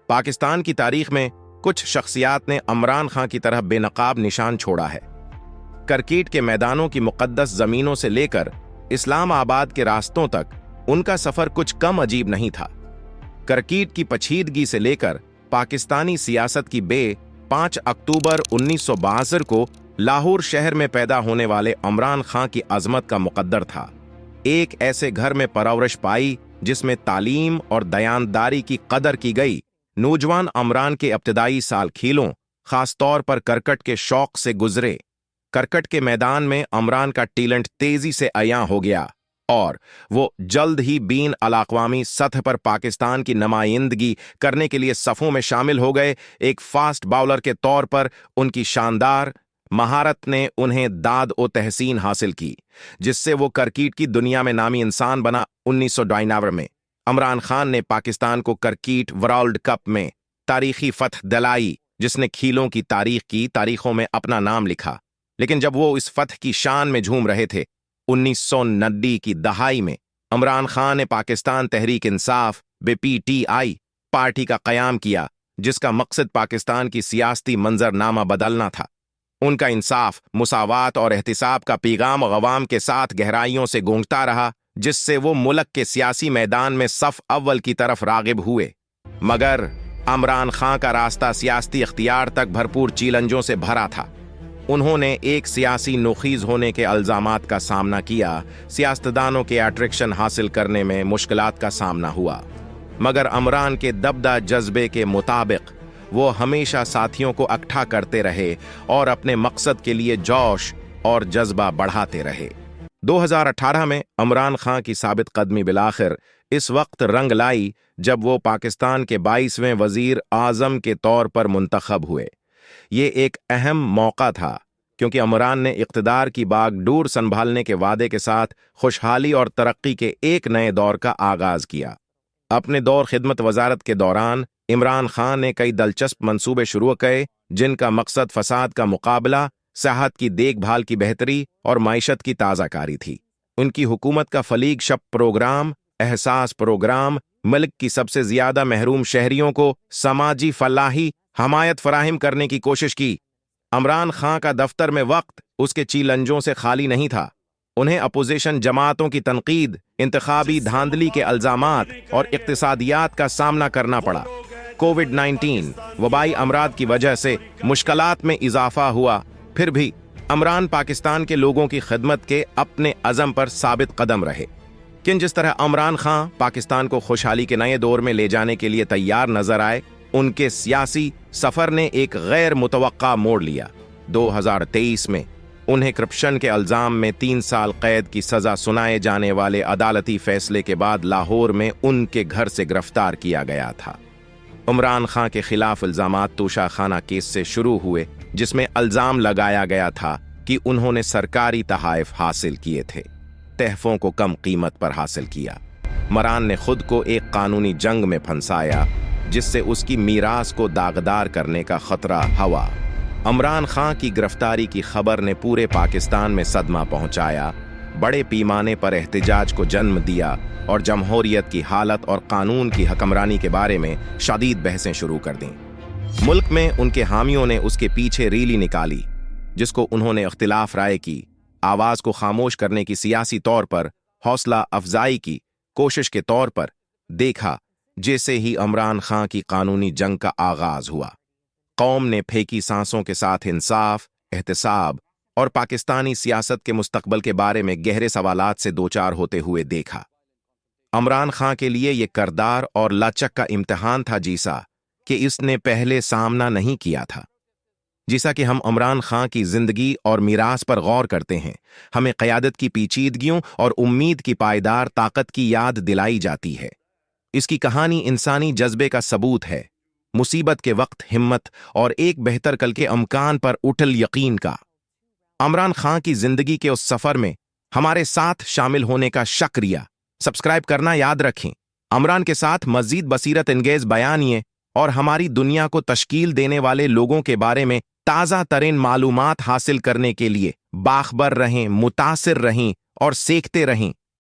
पाकिस्तान की तारीख में कुछ शख्सियात ने इमरान खां की तरह बेनकाब निशान छोड़ा है। करकीट के मैदानों की मुक़द्दस ज़मीनों से लेकर इस्लामाबाद के रास्तों तक उनका सफ़र कुछ कम अजीब नहीं था। करकीट की पचीदगी से लेकर पाकिस्तानी सियासत की 5 अक्टूबर 1962 को लाहौर शहर में पैदा होने वाले इमरान खां की अज़मत का मुक़द्दर था। एक ऐसे घर में परवरिश पाई जिसमें तालीम और दयानदारी की कदर की गई। नौजवान इमरान के इब्तदाई साल खेलों, खासतौर पर क्रिकेट के शौक से गुजरे। क्रिकेट के मैदान में इमरान का टैलेंट तेजी से अयां हो गया और वो जल्द ही बीन अलाक़वामी सतह पर पाकिस्तान की नुमाइंदगी करने के लिए सफ़ों में शामिल हो गए। एक फास्ट बॉलर के तौर पर उनकी शानदार महारत ने उन्हें दाद और तहसीन हासिल की, जिससे वो क्रिकेट की दुनिया में नामी इंसान बना। 1992 में इमरान खान ने पाकिस्तान को क्रिकेट वर्ल्ड कप में तारीखी फतह दिलाई, जिसने खेलों की तारीखों में अपना नाम लिखा। लेकिन जब वो इस फतह की शान में झूम रहे थे, 1990 की दहाई में इमरान खान ने पाकिस्तान तहरीक इंसाफ (PTI) पार्टी का क़याम किया, जिसका मकसद पाकिस्तान की सियासती मंजरनामा बदलना था। उनका इंसाफ, मुसावात और एहतिसाब का पैगाम अवाम के साथ गहराइयों से गूंजता रहा, जिससे वो मुल्क के सियासी मैदान में सफ अव्वल की तरफ रागिब हुए। मगर इमरान खां का रास्ता सियासी इख्तियार तक भरपूर चैलेंजों से भरा था। उन्होंने एक सियासी नुखीज होने के इल्जामात का सामना किया। सियासतदानों के अट्रैक्शन हासिल करने में मुश्किलात का सामना हुआ, मगर इमरान के दबदा जज्बे के मुताबिक वो हमेशा साथियों को इकट्ठा करते रहे और अपने मकसद के लिए जोश और जज्बा बढ़ाते रहे। 2018 में इमरान खां की साबित कदमी बिलाखिर इस वक्त रंग लाई जब वो पाकिस्तान के 22वें वजीर आज़म के तौर पर मुंतखब हुए। ये एक अहम मौका था क्योंकि इमरान ने इक़्तिदार की बागडोर संभालने के वादे के साथ खुशहाली और तरक्की के एक नए दौर का आगाज किया। अपने दौर खिदमत वजारत के दौरान इमरान खान ने कई दिलचस्प मंसूबे शुरू किए, जिनका मकसद फसाद का मुकाबला, सेहत की देखभाल की बेहतरी और माइशत की ताज़ाकारी थी। उनकी हुकूमत का फलीग शब प्रोग्राम, एहसास प्रोग्राम, मुल्क की सबसे ज्यादा महरूम शहरियों को समाजी फलाही हमायत फराहिम करने की कोशिश की। इमरान खां का दफ्तर में वक्त उसके चैलेंजों से खाली नहीं था। उन्हें अपोजिशन जमातों की तनकीद, इंतखाबी धांधली के इल्जामात और इक्तिसादियात का सामना करना पड़ा। कोविड-19 वबाई अमराद की वजह से मुश्किलात में इजाफा हुआ, फिर भी इमरान पाकिस्तान के लोगों की खिदमत के अपने अज़म पर साबित कदम रहे। किन जिस तरह इमरान खां पाकिस्तान को खुशहाली के नए दौर में ले जाने के लिए तैयार नजर आए, उनके सियासी सफर ने एक गैर मुतवक्का मोड़ लिया। 2023 में उन्हें करप्शन के इल्जाम में 3 साल कैद की सजा सुनाए जाने वाले अदालती फैसले के बाद लाहौर में उनके घर से गिरफ्तार किया गया था। इमरान खां के खिलाफ इल्जामात तोशाखाना केस से शुरू हुए, जिसमें इल्जाम लगाया गया था कि उन्होंने सरकारी तहाइफ हासिल किए थे, तहफों को कम कीमत पर हासिल किया। इमरान ने खुद को एक कानूनी जंग में फंसाया, जिससे उसकी मीरास को दागदार करने का खतरा हवा। इमरान खां की गिरफ्तारी की खबर ने पूरे पाकिस्तान में सदमा पहुंचाया, बड़े पैमाने पर एहतजाज को जन्म दिया और जमहूरियत की हालत और कानून की हकमरानी के बारे में शदीद बहसें शुरू कर दी। मुल्क में उनके हामियों ने उसके पीछे रैली निकाली, जिसको उन्होंने इख्तिलाफ राय की, आवाज़ को खामोश करने की सियासी तौर पर हौसला अफजाई की कोशिश के तौर पर देखा। जैसे ही इमरान खां की कानूनी जंग का आगाज हुआ, कौम ने फेंकी सांसों के साथ इंसाफ, एहतिसाब और पाकिस्तानी सियासत के मुस्तकबल के बारे में गहरे सवालात से दोचार होते हुए देखा। इमरान खां के लिए यह करदार और लचक का इम्तिहान था जीसा कि इसने पहले सामना नहीं किया था। जैसा कि हम इमरान खां की जिंदगी और मीरास पर गौर करते हैं, हमें क़यादत की पेचीदगियों और उम्मीद की पायदार ताकत की याद दिलाई जाती है। इसकी कहानी इंसानी जज्बे का सबूत है, मुसीबत के वक्त हिम्मत और एक बेहतर कल के अमकान पर उठल यकीन का। इमरान खां की जिंदगी के उस सफर में हमारे साथ शामिल होने का शुक्रिया। सब्सक्राइब करना याद रखें। इमरान के साथ मजीद बसीरत इंगेज बयानिए और हमारी दुनिया को तश्कील देने वाले लोगों के बारे में ताज़ा तरीन मालूमात हासिल करने के लिए बाखबर रहें, मुतासिर रहें और सीखते रहें।